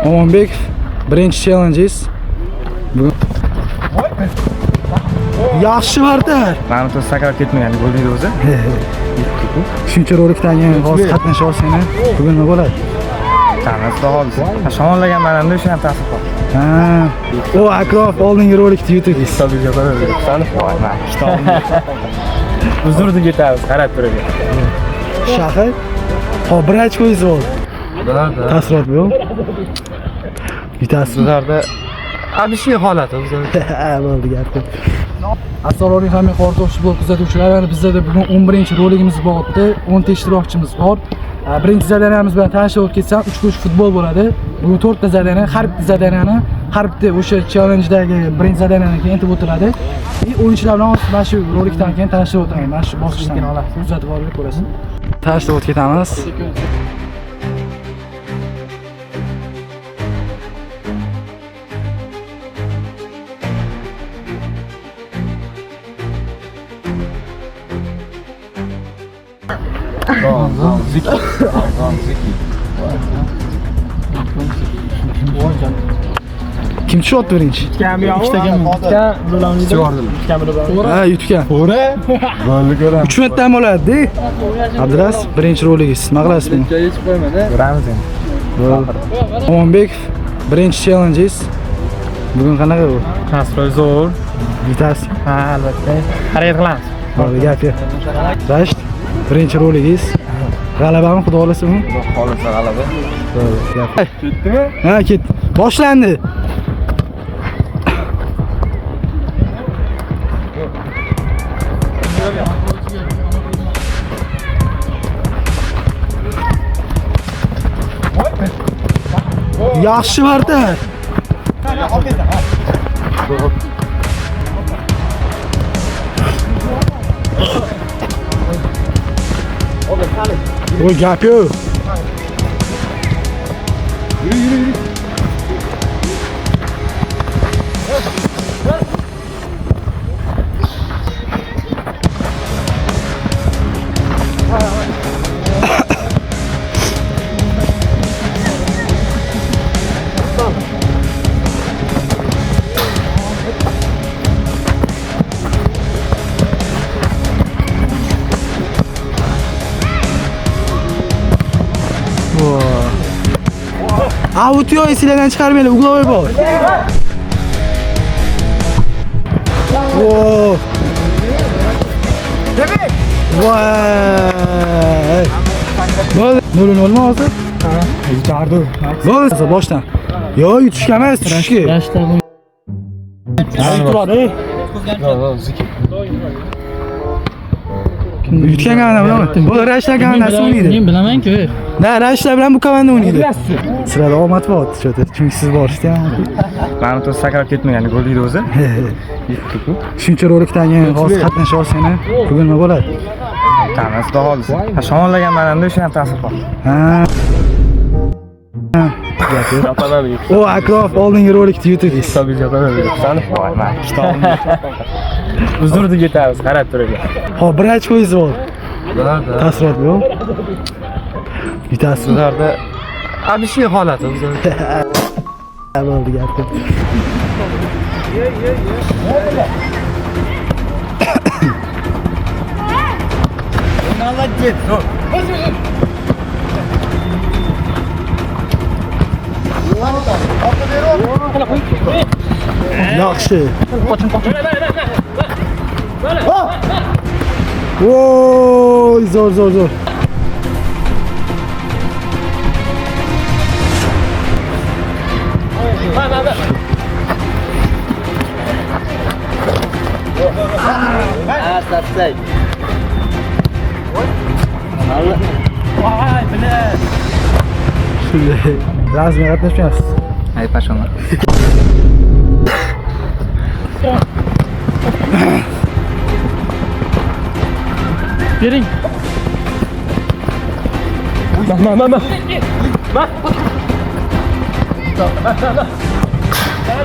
Omonbekov birinchi challenges. Yaxshi Vartar. Mani to's sakrab ketmagan bo'ldingiz o'zi. Shuncha rolikdan keyin hozir qatnasha olsang, bugun nima bo'ladi? Tanasi hozir. Shamollagan manamda o'sha ham ta'sir qildi. Ha. O Akrof oldingi rolikni yutdingiz. Hisobga qo'yib sani qo'yman. Uzrni ketamiz, qarab turib. Shahar. Hop, bir ochko'yingiz bo'ldi. Taassurot yo'q. Yutasiz. Sizlarda abishiy holati o'zi. Bo'ldi gap. Assalomu alaykum hamma qorto'sh futbol kuzatuvchilar. Bizda bugun 11-roligimiz bo'lyapti. 10 ta ishtirokchimiz bor. Birinchi zadaniyamiz bilan tanishib ketsam, 3 ko'ch futbol bo'ladi. Bugun 4 ta zadaniya, har bitta zadaniyani, har bitta o'sha challenge'dagi birinchi zadaniyani keyin aytib o'tiladi. O'yinchilar bilan mana shu rolikdan keyin tanishib o'tamiz. Mana shu bosqichdan kuzatib olib ko'rasiz. Tanishib o'tib ketamiz. Kim tushyapti birinchi? Ha, yutgan. To'g'ri. Bo'ldi ko'ramiz. 3 minutdan bo'ladi-da. Abduraz, birinchi roligingiz. Nima qilasiz buni? Yechib qo'ymaydi. Ko'ramiz endi. Omonbekov birinchi challenges. Bugun qanaqa bo'ldi? Ta'siri zo'r. Yutasiz. Ha, albatta. Harakat qilamiz. Bo'ldi, gap yo'q. Rasht, birinchi roligingiz. G'alabami xudo xolasa uni? Xudo xolasa g'alaba. Bo'ldi, gap. Ketdimi? Ha, ketdi. Boshlandi. Yaxshi Vartar. Oy, gap yo'q. Out yo'q, esingizdan chiqarmanglar, uglovoy bor. Voy. Voy. Bo'ldi. 0-0 mi hozir? Ha, yutardi. Bo'ldi, boshdan. Yo'q, yutishga emas, tushishga. Rashdan. Turadi. Yo'q, zikr. Yutgan gana bilaman. Bu Rashdan ganasi o'ynaydi. Men bilaman-ku. Na, Rashdan bilan bu komanda o'ynaydi. Sirada omad bor, chunki siz borishdi. Mani to's sakrab ketmagan bo'ldingiz o'zi. Shuncha rolikdan keyin hozir qatnasha olsang, bugun nima bo'ladi? Tanasi hozir. Shamollagan manamda o'sha ham ta'sir qildi. Ha. O Akrof oldingi rolikni yutdingiz. Hisobga qo'yib sani qo'yman. Uzrni ketamiz, qarab turib. Hop, bir ochko'yingiz bo'ldi. Taassurot yo'q. Yutasiz. Sizlarda abishiy holati o'zi. Bo'ldi gap. Молодец. Yaxshi. Voy, zo'r. Satsay. Vay, bile. Shunday. Razmi qatnashmayapsiz. Ay, pashona. Bering.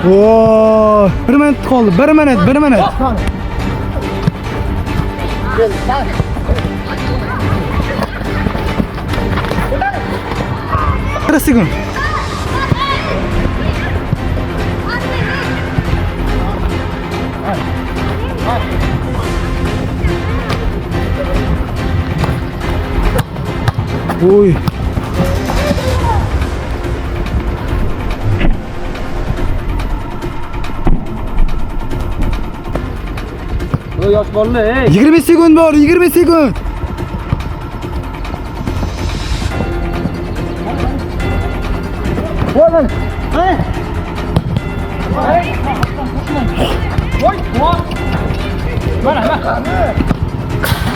Voy, 1 minut qoldi. 1 minut. Bir sekund. Oy. Bu yosh bolalar, ey. 20 sekund bor, 20 sekund. Voy.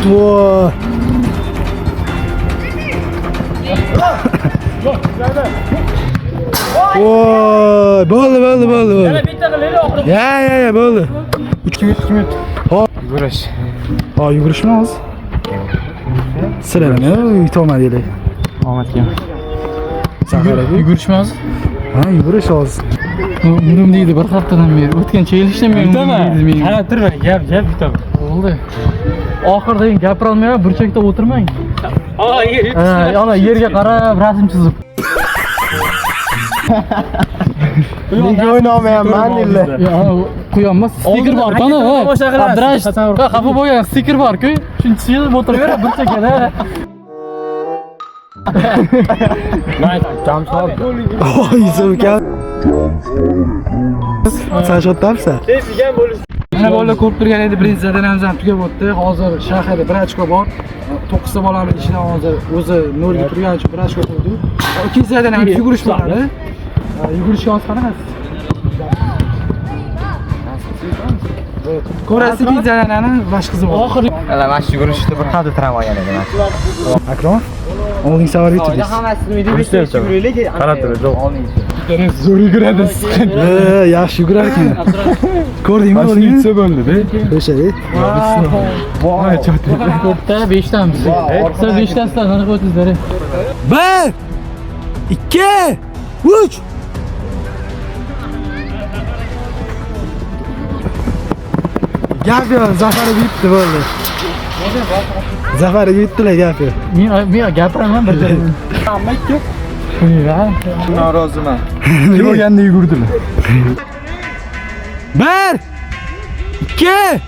Voy. Voy, bo'ldi. Yana bitta qilinglar oxirgi. Ya, bo'ldi. 2 minut. Hop, Yugurish. ha, yugurishmiz. Sizlarni yutolmadinglar. Omadga. Saharaga Yugurishmiz. ha, yugurish hozir. Umrim deydi bir haftadan beri. O'tgan chekilishdan beri umrim deydi menga. Qara turma, gap yutaman. Bo'ldi. Oxirida gapira olmayman, burchakda o'tirmang. Yer. Ana yerga qarab rasm chizib. Nega o'ynayapman deylar. Ana quyonma stiker bor qana va. Abdurash, xafa bo'lgan stiker bor-ku. Shuni chizib o'tiraveradi burchakda. Oy, zo'ka. Sen shotdamsan? Mana bolalar ko'rib turgan edi, birinchi zadanamiz ham tugab o'tdi. Hozir shaharda 1 ochko bor. 9 ta bolani ichidan hozir o'zi 0 ga turgani uchun 1 ochko qo'ydi. Ikkinchi zadanamiz yugurish bo'ladi. Yugurishga hozir qanaqasiz? Ko'rasiz, ikkinchi zadanani boshqa qizi bor. Oxiri Mana mana shu yugurishni bir hafta tiram olgan edim. Akrom, olding savar yutdingiz. Qarab tur, Zo'r yuguradi. Yaxshi yugurar ekan. Ko'rdingmi, o'zingni? bo'ldi-da. O'sha. Voy, chotdi. ko'pda 5 tamiz. Siz 5 tasdan qanaqa o'tdingizlar? 1 2 3 Gap yo'q, Zafarga yutdi bo'ldi. Zafarga yutdilar gap yo'q. Men gapiraman bir joyda. Hamma ko'p. Noroziman. Kim o'ganda yugurdilar. 1 2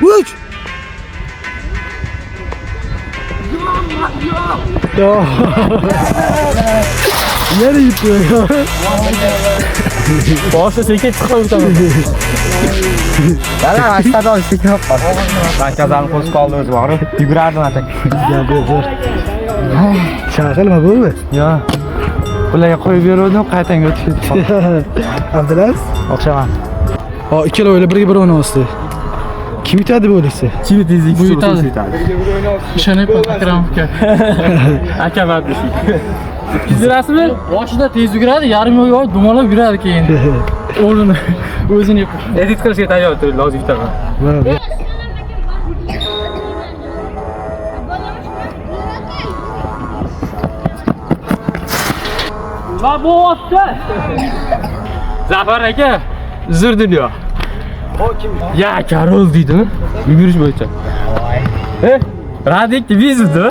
3 Yo. Yere yutdi. Boshqa sekin chiqib o'taman. Mana aslida istikroq bor. Markazdan qo'shib qoldi o'zi bor. Yugurardim atak. Shaqilma bo'ldi. Yo. Ularga qo'yib berdim, qaytanga o'tishdi. Abdulaziz, O'xshaman. ho, ikkala o'ylar birga bir o'ynayapti. Kim yutadi bu o'liksa? Chini tezlik Bu yutadi. Ishonyapman Akram aka. Aka bardishi. Kizirasizmi? Boshida tez yuguradi, yarim yo'l dumalab yuradi keyin. O'rnini o'zini Edit qilishga tayyor tur, lozim yutaman. Va bu otda. Zafar aka, uzr dunyo. Ya Karol deydimi? Yugurish bo'yicha. Radik bizdi.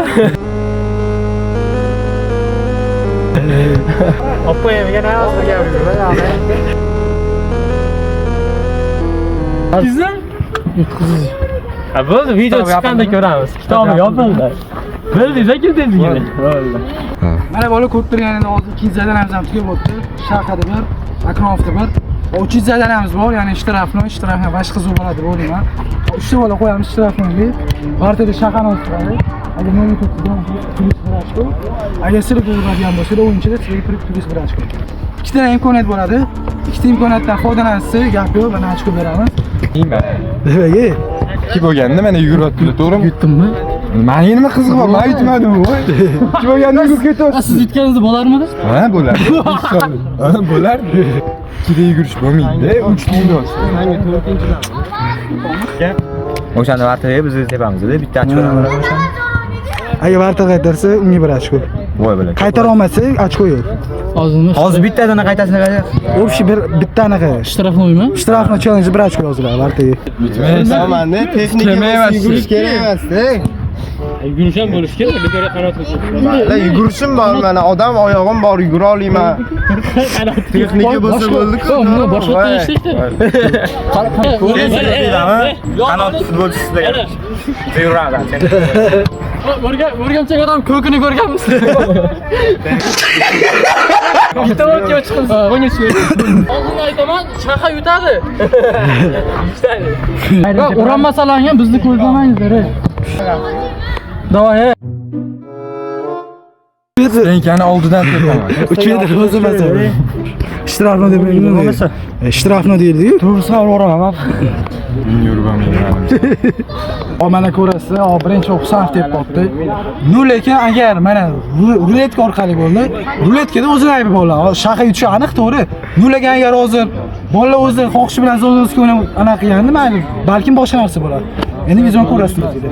Oppa yemga ne oldu Güzel. Ha bo'ldi, video chiqqanda ko'ramiz. Kitobi yopildi. Bildingiz kim dedi yine? Mana bola ko'rib turganingizda hozir ikkinchi zadanamiz ham tugab o'tdi. Shaqada 1, Akromovda 1. Uchinchi zadanamiz bor, ya'ni ishtirafni boshqa qiz bo'ladi bo'layman. 3 ta bola qo'yamiz ishtirafni. Partiyada shaqani o'tiradi. Agar men yutib turishim agar sizga bo'ladigan bo'lsa, o'yinchida sizga turib ochko. Ikkita imkoniyat bo'ladi. Ikkita imkoniyatdan foydalansa, gap yo'q, mana ochko beramiz. Nima? Nimaga? Kim o'ganda mana yuguryaptilar, to'g'rimi? Yutdimmi? Meni nima qizig'i bor? Men yutmadim. Kim o'ganda yugurib ketyapsiz? Siz yutganingizda bo'larmidi? Ha, bo'lardi. Ha, bo'lardi. Ikkida yugurish bo'lmaydi. 3 ta yugurish. O'shanda vaqtida biz tepamizda bitta ochko olamiz o'shanda. Agar barta qaytarsa, unga 1 ochko. Voy bilan. Qaytara olmasa, ochko yo'q. Hozir bittadan qaytasini qaytar. Общий bitta anaqa. ishtirofni o'ymi? Ishtirofni challenge 1 ochko yoziladi bartaga. Samanda texnika yugurish kerak emas-da. Yugurish ham bo'lish kerak, bekor qanot qilsin. Mayli, yugurishim bor, mana odam oyog'im bor, yugura olaman. Texnika bo'lsa bo'ldi-ku. Buni boshqa ishlaydi. Qanot futbolchisi degan. Yuradi. O'rgamchak odam ko'kini ko'rganmisiz? Bitta o'tga chiqamiz. O'ynay tushmaydi. Oldindan aytaman, shaha yutadi. Yutadi. Uranmasalar ham bizni ko'zlamangizlar. Davay. Stenkani oldidan tepaman. 3 metr o'zimizda. Shtrafni deb o'ylayman. Shtrafni deydi-yu. To'g'risi o'raman. Yuribam. Mana ko'rasiz, birinchi Husan deb qopdi. No lekin agar mana ruletka orqali bo'ldi, ruletkada o'zini aybi bo'ladi. Shaha yutishi aniq, to'g'ri. No lekin agar hozir bolalar o'zi xohishi bilan o'zini o'ynab anaqa qilganda, mayli, balkim boshqa narsa bo'ladi. Endi vizyon ko'rasiz dedi.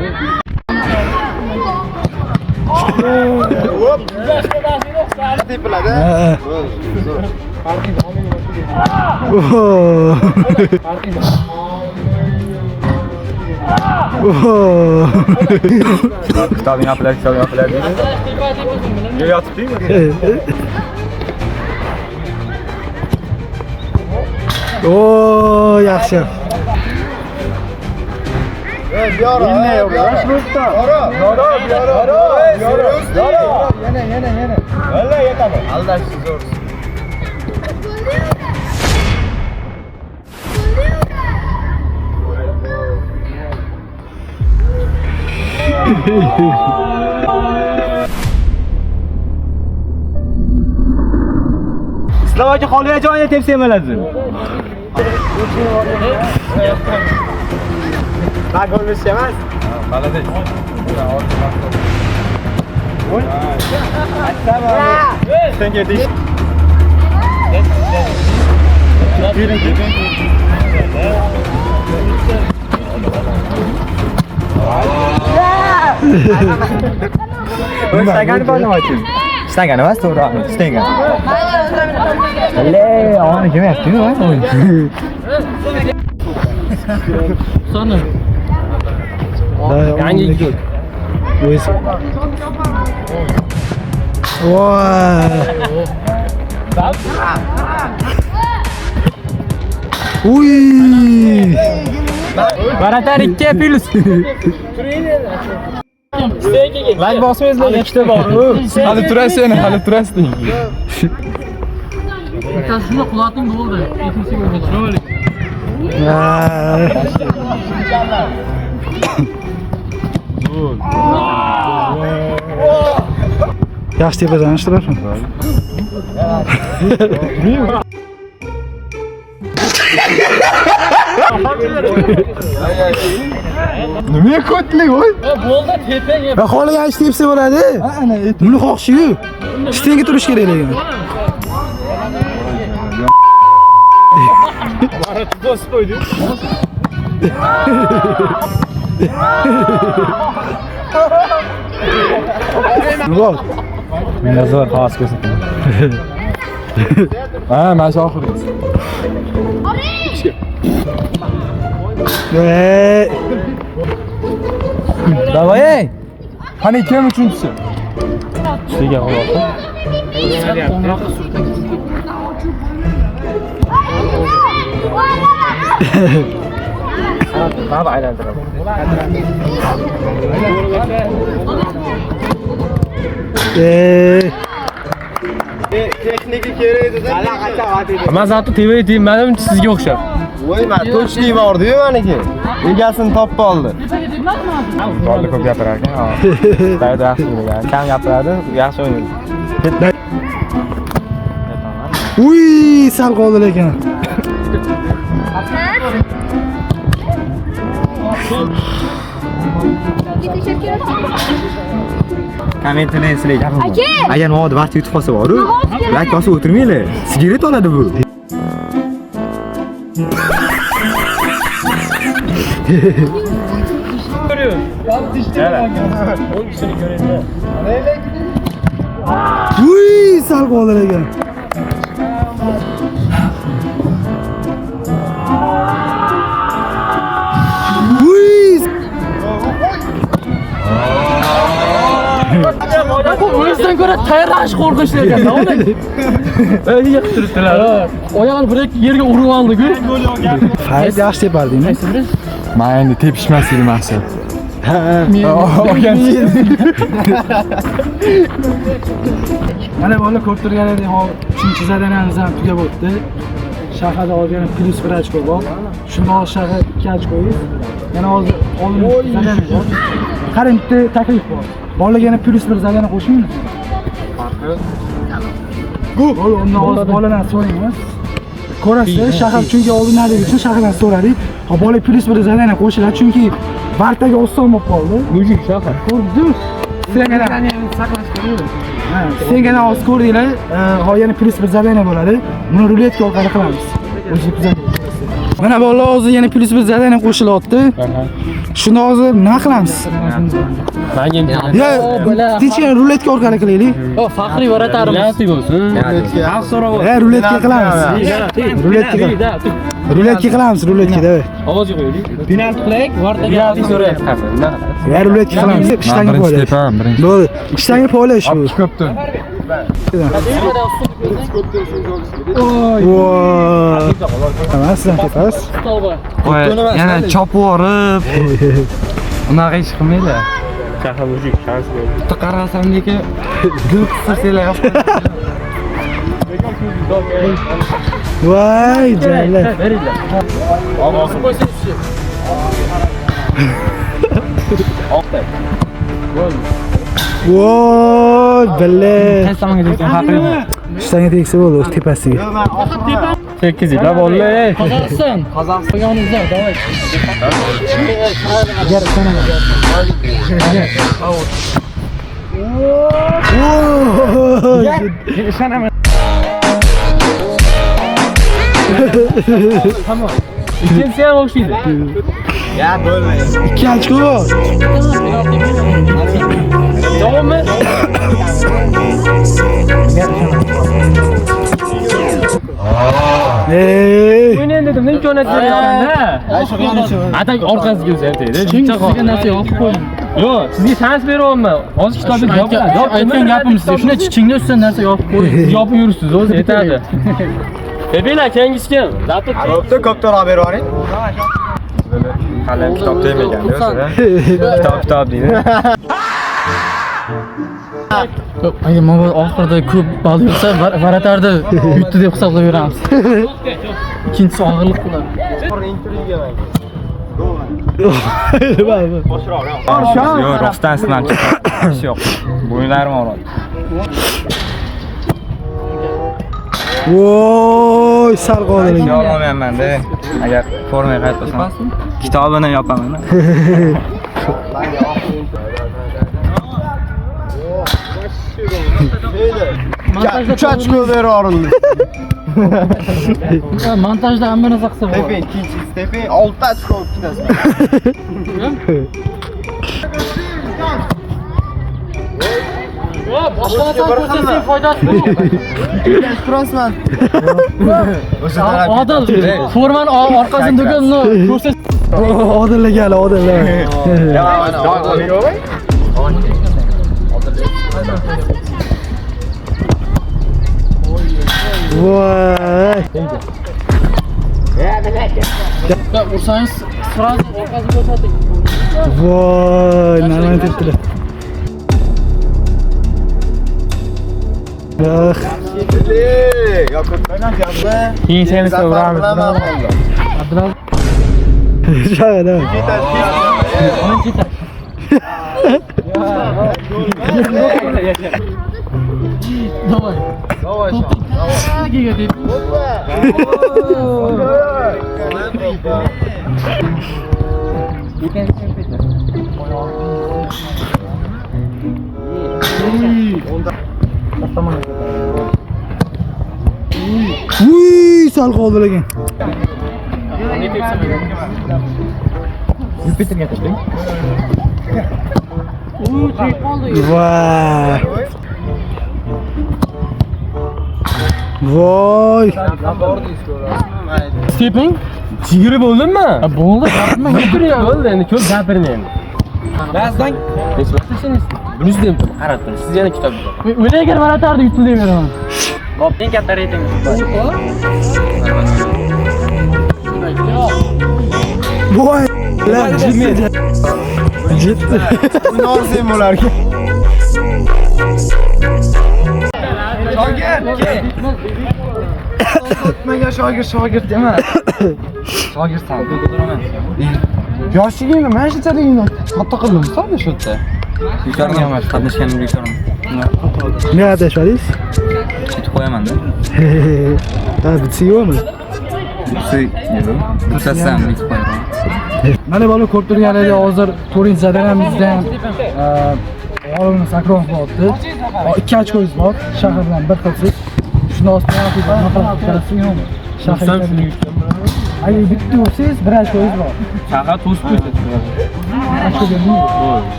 Kitobing apilar. Yo yotib deymi? Oo, yaxshi. Slovakiya xoliya joyini tepsa emaladi. Ha, gol emas. Balada. Oy. Sen gediş. Stagan bağlamadın. Stagan emas, to'g'ri. Stagan. Le, onu kim yaptı mı? Sana. Yani gol. Vay. Uy. Baratar 2 plus. Lan bosmayızlar ikkita bor. Hali turasın, hali turasın. Sen şunu kulağın doldu. İkincisi görmedi. Yaxshi tepadan ishtirafmi? Nimaga ko'tlik voy? Bo'ldi tepang. Va xohlagan ish tepsa bo'ladi. Buni xohishi-yu. Stenga turish kerak lekin. Bosib qo'ydi. Bor. Menda zo'r xos ko'rsataman. Ha, mana shu oxirgi. Davay. Qani kim uchinchisi? Sizga qo'yapti. Baba aylantiradi. Texnika kerak edi-da. Men zato TV deymadim sizga o'xshab. Voy, men to'chlik bor-ku meniki. Egasini topib oldi. Bolni ko'p gapirar ekan. Daydi yaxshi o'ynagan. Kam gapiradi, yaxshi o'ynaydi. Uy, sal qoldi lekin. Kommentini sizlar gapirmang. Agar navoda vaqt yutib qolsa boru, like bosib o'tirmanglar. Sigaret oladi bu. Uy, sal qoldi lekin. O'zidan ko'ra tayyorlanish qo'rqinchli ekan. O'zi yiqib turibdilar. Oyog'ini bir yerga urib oldi-ku. Fayz yaxshi tepardingmi? Men endi tepishmas edi maqsad. Mana bola ko'p turgan edi, hozir 3-zadanamiz ham tugab o'tdi. Shaharda olgan plus 1 ochko bor. Shundan shahar 2 ochkoyiz. Yana hozir oldin zadana bor. Qarang, bitta taklif bor. Bolaga yana plus 1 zadana qo'shmaymiz. Gol, undan hozir boladan so'raymiz. Ko'rasiz, shahar chunki oldinlari uchun shahardan so'radik. Ha, bola plus 1 zadana qo'shiladi chunki Bartaga oson bo'lib qoldi. Mujik shahar. Ko'rdingiz? Senga saqlash kerak. Senga oz ko'rdinglar, yana plus 1 zadana bo'ladi. Buni ruletka orqali qilamiz. O'zi kuzatib. Mana bolalar hozir yana plus 1 zadana qo'shilyapti. Shuni hozir nima qilamiz? Tinchgina ruletka orqali qilaylik. Faxriy varatarimiz. Yaxshi bo'lsin. Ruletka qilamiz. Ruletka qilamiz, ruletka davay. Ovoz qo'yaylik. Penalti qilaylik, vartaga so'rayapti. Ruletka qilamiz. Ishtanga poylash. Bo'ldi. Ishtanga poylash bu. Ko'pdan. Voy. Tamam, sizdan ketamiz. Yana chopib yorib. Unaqa ish qilmaydi. Shahar mujik, shans bo'ldi. Bitta qarasam lekin gul qisirsalar Voy, jala. Ovozni qo'ysangiz-chi. Oqda. Voy, balla. Qaysi tekkan haqiqiy. Ishtanga tegsa bo'ldi, o'z tepasiga. 8 yil bolalar. Qozog'iston. Yonimizda, davay. Agar sana. Ishonaman. Tamam. İkinci ham o'xshaydi. Ya bo'lmaydi. 2 ochko. Davommi? O'ynayin dedim, men imkoniyat beryapman-da. Atak orqasiga o'zaytaydi. Chunki sizga narsa yoqib qo'ying. Yo'q, sizga shans beryapman. Hozir kitobda Aytgan gapim sizga, shuna chichingni ustidan narsa yoqib qo'ying. yopib yuribsiz, o'zi yetadi. Bebela kengisi kim? Zapit. Ko'ptaroq berib yuboring. Hali kitob demaganda o'zi. Kitob deydi. Agar men oxirida ko'p ball yursa, varatarda yutdi deb hisoblayveramiz. Ikkinchisi og'irlik qiladi. Yo'q, rostdan sinab chiqish yo'q. Bo'yinlarim og'riydi. Voy, sal qoldi. Olmayman-da. Agar formaga qaytmasam, kitobini yopaman. Uch ochko berib yuborildi. Montajda hamma narsa qilsa bo'ladi. Stepin, ikkinchi Stepin 6 ochko olib ketasiz. Boshqa narsa ko'rsatsa foydasi yo'q. Turasizman. Odil, formani orqasidan do'konni ko'rsat. Odillar, odillar. Voy. Ursangiz sразу orqasiga ko'rsating. Voy, nima tepdilar. Keyin seni so'ramiz. Abdullah. Shagada. Давай. Давай. Giga deb. Uy, sal qoldi lekin. Jupiterga teping. Voy. Voy. Teping. Sigiri bo'ldingmi? Bo'ldi, gapirma, gapirya. Bo'ldi, endi ko'p gapirmayman. Bazdan nesbatan bunisi ham qarab turing. Siz yana kitob o'qing. O'ylay agar varatarda yutdi deyveraman. Hop, eng katta reyting. Voy. Ciddi. Norsim bularga. Menga shogird dema. Shogirdsan, Yoshligingni mana shunchaligingni katta qildimmi shu yerda? Bekorga emas, qatnashganim bekormi? Nima qatnashmadingiz? Ketib qo'yaman-da. Ha, bitsa-yo'qmi? Ko'rsatsam ketib qo'yaman. Mana bola ko'rib turganingizda hozir 4-zadanamizda ham g'olibimiz Akrom bo'lyapti. 2 ochkoyingiz bor, shahar bilan bir xilsiz. Shuni ostiga nima qilasiz? Shahar shuning uchun. Ay, bitta o'siz, bir ochkoyingiz bor. Shahar to'sib qo'yadi. Ochko bermaydi.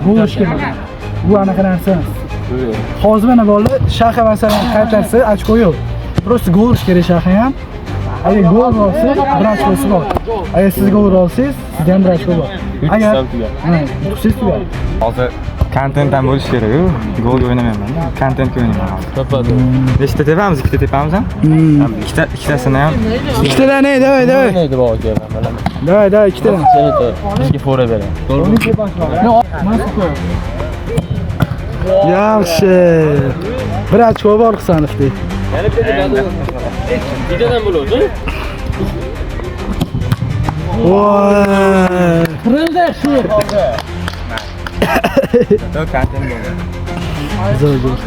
Bo'lish kerak. Bu anaqa narsa emas. Hozir mana bola shahar masalan qaytarsa ochko yo'q. Просто gol urish kerak shahar ham. Agar gol olsa, bir ochkosi bor. Agar siz gol olsangiz, sizga ham bir ochko bor. Agar siz tugadi. Hozir kontent ham bo'lish kerak-ku. Golga o'ynamayman. Kontentga o'ynayman hozir. Topadi. Nechta tepamiz? Ikkita tepamiz ham? Ikkitasini ham. Ikkitadan davay. Neydi bu aka? Davay, ikkitadan. Seni bizga fora beradi. Yaxshi. Bir ochko bor Husanovda. Bittadan bo'ladi. Voy. Qirildi shu. Kontent bo'ldi. Zo'r.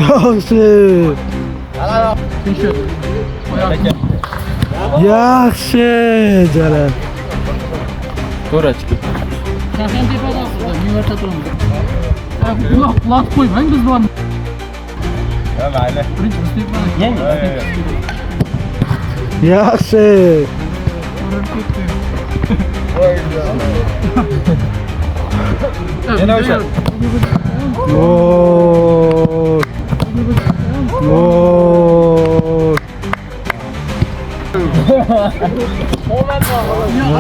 Yaxshi. Yaxshi, jalal. To'rachki. Shahar tepada ostida, Nyu-Yorkda turamiz. Quloq qo'ymang biz bor. Ha, mayli. Birinchi biz tepada. Yaxshi. Yana o'sha. Voy. Voy.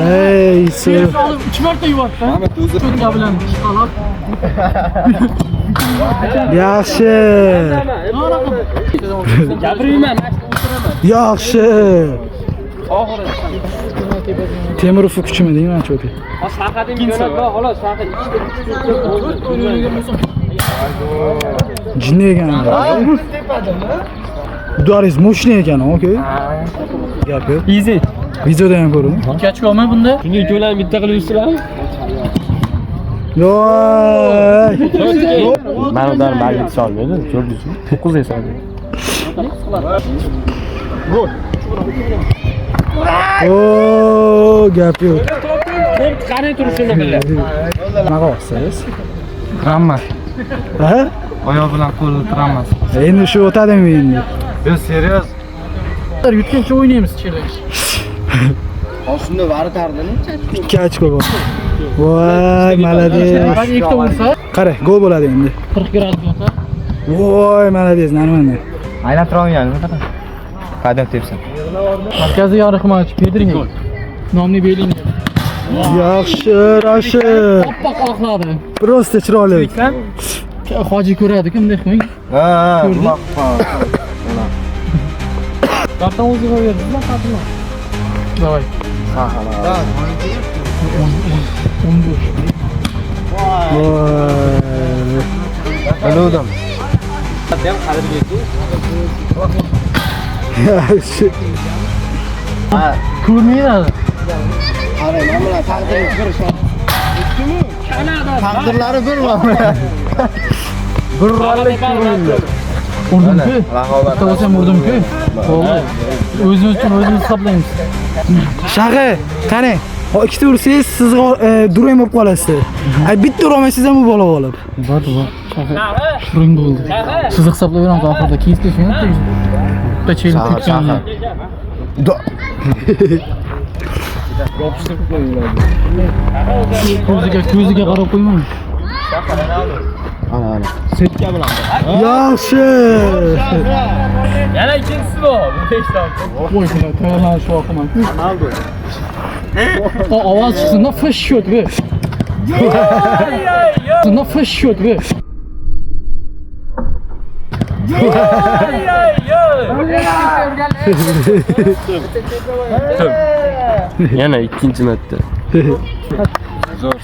Ey, sir. 2 marta yuvarsan. Cho'tka bilan chiqalab. Yaxshi. Gapirmayman. Yaxshi. Temurov kuchimi deyman cho'ka. Shahadin yo'lab xolos, shahar Jinni ekan. Udaringiz mo'shni ekan, okey. Gap yo'q. Easy. Videoda ham ko'ring. 2 ochkomi bunda? Shunga ikkovlarni bitta qilib yursizlar. Yo'q. Men udan balgit solmaydi, ko'rdingizmi? 9 esa. Oo, gap yo'q. Qani turishini biladi. Nima qilasiz? Gramma. Ha? Oyoq bilan qo'lni turamiz. Endi shu o'tadimi endi? Yo, serios. Yutgancha o'ynaymiz ichida. Shunda bari tardini. 2 ochko bor. Voy, malades. Bak ikkita ursa Qara, gol bo'ladi endi. 40 gradus yo'qa. Voy, malades, narimandan. Aylantira olmayapman qanaqa? Qadam tepsin. Markaziy yo'riq himoyachi Pedrinho. Nomli Bellinga. Yaxshi, Rashid. Oppoq oqladi. Prosta chiroyli. Hoji ko'radi, kimdek qo'ying. Ha, Ko'rdi. ha. Karton o'ziga berdingizmi, xatni? Davay. Voy. Biluvdim. Yaxshi. Ko'rmaydi. Qarang, mana bular taqdirni ko'rishadi. Taqdirlari bir mana. Bir rollik ko'rinadi. Urdimku. Raqobat. To'g'risam urdimku. Bo'ldi. O'zimiz uchun o'zimiz hisoblaymiz. Shag'i, qani? O ikkita ursangiz siz durang bo'lib qolasiz. Ay bitta urolmaysiz ham bu bola olib. Bor. Shring bo'ldi. Sizni hisoblab beramiz oxirida. Kesdi shuni. Bitta chelib ketgan. Ko'ziga qarab qo'ymang. Ana. Setka bilan. Yaxshi. Yana ikkinchisi bor. 5 ta. Qo'y shuni, tayyorlanib shu o'qiman. Ovoz chiqsin-da, fish shot bu. Chiqsin-da, fish shot bu. Yana ikkinchi marta. Zo'r.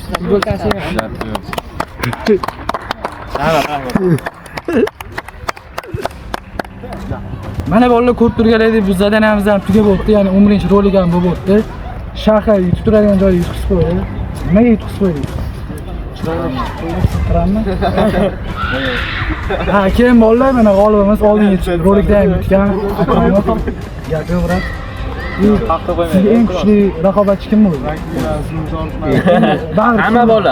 Mana bolalar ko'rib turganlaringizdek bu zadaniyamiz ham tugab o'tdi, ya'ni 11-rolik ham bo'lib o'tdi. Shahar yutib turadigan joyga yutqizib qo'ydi. Nimaga yutqizib qo'ydingiz? Chiranmi? Ha, keyin bolalar mana g'olibimiz oldingi rolikda ham yutgan. Gapim brat. Sizga eng kuchli raqobatchi kim bo'ldi? Hamma bola,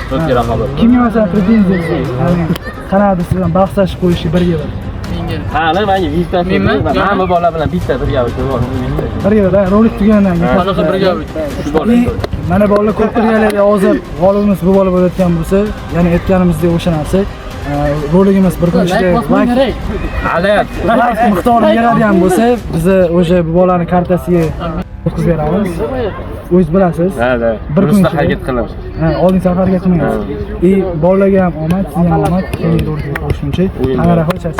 to'rtga raqobat. Kimga masalan pretenziyasiz? Qanaqadir siz bilan bahslashib qo'yishga birga bir. Hali menga vizitasi hamma bola bilan bitta birga bor. Birga rolik tugandan keyin Qanaqa birga shu bola. mana bolalar ko'p turganlarda hozir g'olibimiz bu bola bo'layotgan bo'lsa, ya'ni aytganimizdek o'sha narsa roligimiz bir kun ichida Alayat. like miqdori yig'adigan bo'lsa, biz o'sha bu bolani kartasiga o'tkazib beramiz. O'zingiz bilasiz. Ha. Bir kun Rusda ichida harakat qilamiz. Ha, oldingiz harakat qilmaysiz. Bolalarga ham omad, sizga ham omad, keyingi rolikga qo'shimcha. Qanday qo'yasiz?